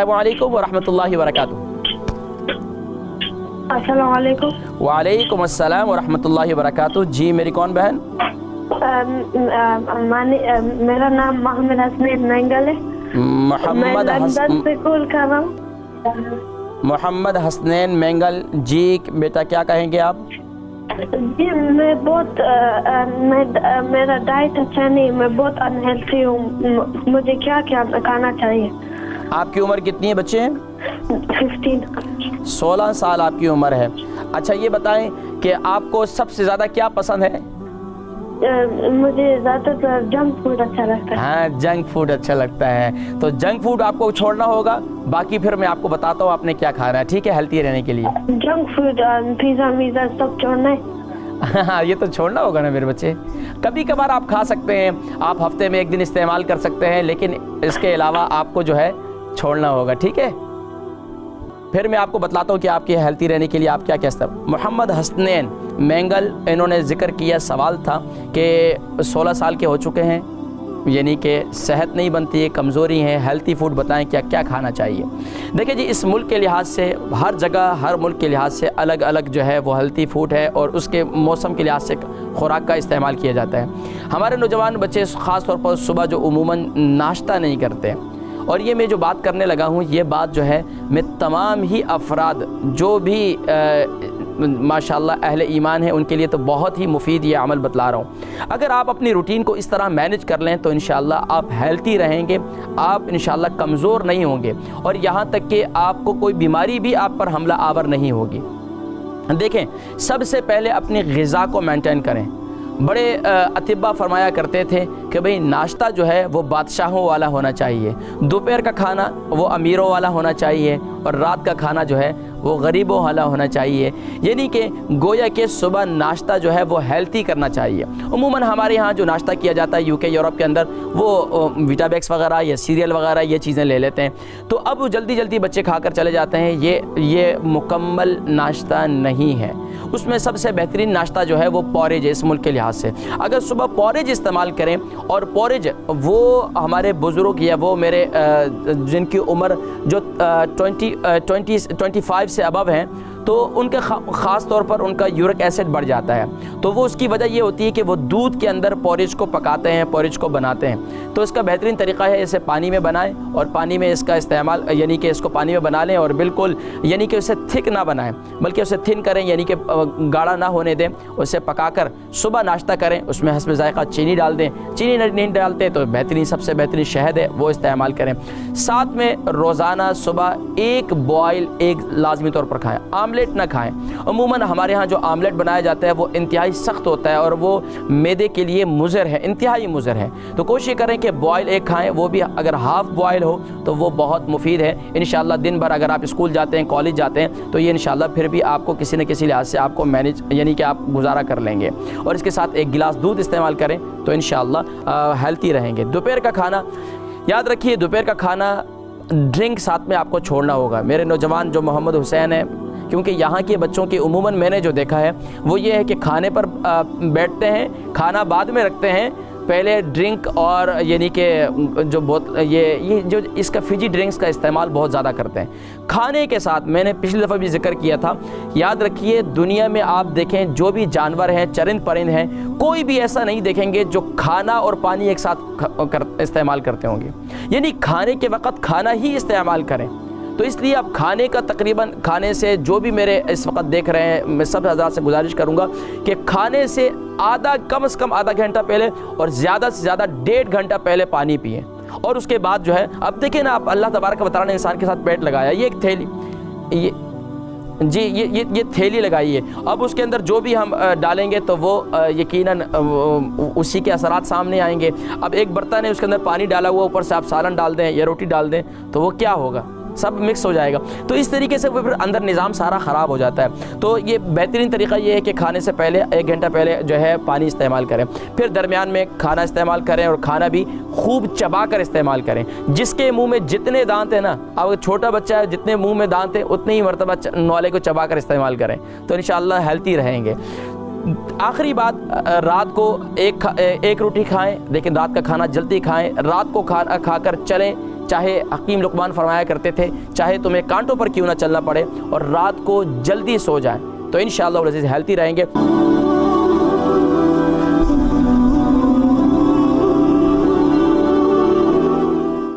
अस्सलामु अलैकुम व रहमतुल्लाहि व बरकातुहू। अस्सलाम वालेकुम। वालेकुम अस्सलाम व रहमतुल्लाहि व बरकातुहू। जी मेरी कौन बहन? मेरा नाम मोहम्मद हसनैन मैंगल है। मैं लंदन से कॉल कर रहा हूँ। मोहम्मद हसनैन मैंगल जी, बेटा क्या कहेंगे आप? जी मैं बहुत मेरा डाइट अच्छा नहीं, मैं बहुत अनहेल्थी हूँ, मुझे क्या क्या खाना चाहिए? आपकी उम्र कितनी है बच्चे? 15। 16 साल आपकी उम्र है। अच्छा ये बताएं कि आपको सबसे ज़्यादा क्या पसंद है? मुझे ज़्यादातर जंक फूड अच्छा लगता है। हाँ, जंक फूड अच्छा लगता है। तो जंक फूड आपको छोड़ना होगा, बाकी फिर मैं आपको बताता हूँ आपने क्या खाना है, ठीक है, हेल्थी रहने के लिए। जंक फूड, पिज़्ज़ा वीज़ा सब छोड़ना है। हाँ ये तो छोड़ना होगा ना मेरे बच्चे। कभी कभार आप खा सकते हैं, आप हफ्ते में 1 दिन इस्तेमाल कर सकते हैं, लेकिन इसके अलावा आपको जो है छोड़ना होगा, ठीक है। फिर मैं आपको बतलाता हूँ कि आपकी हेल्थी रहने के लिए आप क्या क्या मोहम्मद हसनैन मैंगल, इन्होंने जिक्र किया, सवाल था कि 16 साल के हो चुके हैं, यानी कि सेहत नहीं बनती है, कमज़ोरी है, हेल्थी फूड बताएं क्या क्या खाना चाहिए। देखिए जी, इस मुल्क के लिहाज से हर जगह, हर मुल्क के लिहाज से अलग अलग जो है वो हेल्थी फूड है और उसके मौसम के लिहाज से खुराक का इस्तेमाल किया जाता है। हमारे नौजवान बच्चे ख़ास तौर पर सुबह जो उमूमन नाश्ता नहीं करते, और ये मैं जो बात करने लगा हूँ, ये बात जो है मैं तमाम ही अफराद जो भी माशाल्लाह अहले ईमान है उनके लिए तो बहुत ही मुफीद ये अमल बतला रहा हूँ। अगर आप अपनी रूटीन को इस तरह मैनेज कर लें तो इंशाअल्लाह आप हेल्थी रहेंगे, आप इंशाअल्लाह कमज़ोर नहीं होंगे, और यहाँ तक कि आपको कोई बीमारी भी आप पर हमला आवर नहीं होगी। देखें, सबसे पहले अपनी ग़िज़ा को मेंटेन करें। बड़े अतिब्बा फरमाया करते थे कि भाई नाश्ता जो है वो बादशाहों वाला होना चाहिए, दोपहर का खाना वो अमीरों वाला होना चाहिए, और रात का खाना जो है वो गरीबों वाला होना चाहिए। यानी कि गोया के सुबह नाश्ता जो है वो हेल्थी करना चाहिए। उमूमन हमारे यहाँ जो नाश्ता किया जाता है यूके यूरोप के अंदर, वो वीटाबैक्स वगैरह या सीरियल वगैरह ये चीज़ें ले लेते हैं, तो अब वो जल्दी जल्दी बच्चे खाकर चले जाते हैं। ये मुकम्मल नाश्ता नहीं है। उसमें सबसे बेहतरीन नाश्ता जो है वो पॉरेज है इस मुल्क के लिहाज से। अगर सुबह पॉरेज इस्तेमाल करें, और पॉरेज वो हमारे बुज़ुर्ग या वो मेरे जिनकी उम्र जो 25 से अबव हैं, तो उनके ख़ास तौर पर उनका यूरिक एसिड बढ़ जाता है। तो वो उसकी वजह ये होती है कि वो दूध के अंदर पॉरेज को पकाते हैं, पॉरेज को बनाते हैं। तो इसका बेहतरीन तरीक़ा है इसे पानी में बनाएं, और पानी में इसका इस्तेमाल, यानी कि इसको पानी में बना लें, और बिल्कुल यानी कि उसे थिक ना बनाएं, बल्कि उसे थिन करें, यानी कि गाढ़ा ना होने दें। उसे पकाकर सुबह नाश्ता करें, उसमें हस्ब ज़ायक़ा चीनी डाल दें। चीनी नहीं डालते तो बेहतरीन, सबसे बेहतरीन शहद है वो इस्तेमाल करें। साथ में रोज़ाना सुबह 1 बॉयल एग लाजमी तौर पर खाएँ, आमलेट ना खाएं। अमूमन हमारे यहाँ जो आमलेट बनाया जाता है वो इंतहाई सख्त होता है और वो मैदे के लिए मुज़र है, इंतहाई मुज़र है। तो कोशिश करें कि बॉयल एग खाएं, वो भी अगर हाफ़ बॉयल हो तो वो बहुत मुफीद है। इंशाअल्लाह दिन भर अगर आप स्कूल जाते हैं, कॉलेज जाते हैं, तो ये इंशाअल्लाह फिर भी आपको किसी न किसी लिहाज से आपको मैनेज, यानी कि आप गुजारा कर लेंगे। और इसके साथ 1 गिलास दूध इस्तेमाल करें तो इंशाअल्लाह हेल्थी रहेंगे। दोपहर का खाना याद रखिए, दोपहर का खाना ड्रिंक साथ में आपको छोड़ना होगा। मेरे नौजवान जो मोहम्मद हुसैन है, क्योंकि यहाँ के बच्चों की उमूमन मैंने जो देखा है वो ये है कि खाने पर बैठते हैं, खाना बाद में रखते हैं, पहले ड्रिंक और यानी कि जो बहुत ये जो इसका फिजी ड्रिंक्स का इस्तेमाल बहुत ज़्यादा करते हैं खाने के साथ। मैंने पिछली दफ़ा भी जिक्र किया था, याद रखिए दुनिया में आप देखें जो भी जानवर हैं, चरिंद परिंद हैं, कोई भी ऐसा नहीं देखेंगे जो खाना और पानी एक साथ इस्तेमाल करते होंगे। यानी खाने के वक़्त खाना ही इस्तेमाल करें। तो इसलिए अब खाने का तकरीबन, खाने से जो भी मेरे इस वक्त देख रहे हैं, मैं सब हज़रात से गुजारिश करूंगा कि खाने से कम से कम आधा घंटा पहले और ज़्यादा से ज़्यादा 1.5 घंटा पहले पानी पिएं। और उसके बाद जो है, अब देखें ना, आप अल्लाह तबारक व तआला ने इंसान के साथ पेट लगाया, ये एक थैली, ये थैली लगाई है। अब उसके अंदर जो भी हम डालेंगे तो वो यकीनन उसी के असरात सामने आएंगे। अब एक बर्तन है, उसके अंदर पानी डाला हुआ, ऊपर से आप सालन डाल दें या रोटी डाल दें तो वो क्या होगा, सब मिक्स हो जाएगा। तो इस तरीके से वो फिर अंदर निज़ाम सारा ख़राब हो जाता है। तो ये बेहतरीन तरीका ये है कि खाने से पहले 1 घंटा पहले जो है पानी इस्तेमाल करें, फिर दरमियान में खाना इस्तेमाल करें, और खाना भी खूब चबा कर इस्तेमाल करें। जिसके मुंह में जितने दांत हैं ना, अब छोटा बच्चा है, जितने मुंह में दांत हैं उतने ही मरतबा नवाले को चबा कर इस्तेमाल करें, तो इंशाअल्लाह हेल्थी रहेंगे। आखिरी बात, रात को एक रोटी खाएं, लेकिन रात का खाना जल्दी खाएं। रात को खाना खाकर चलें, چاہے حکیم لقمان فرمایا کرتے تھے چاہے تمہیں کانٹوں پر کیوں نہ چلنا پڑے اور رات کو جلدی سو جائیں، تو انشاءاللہ العزیز ہیلتھی رہیں گے۔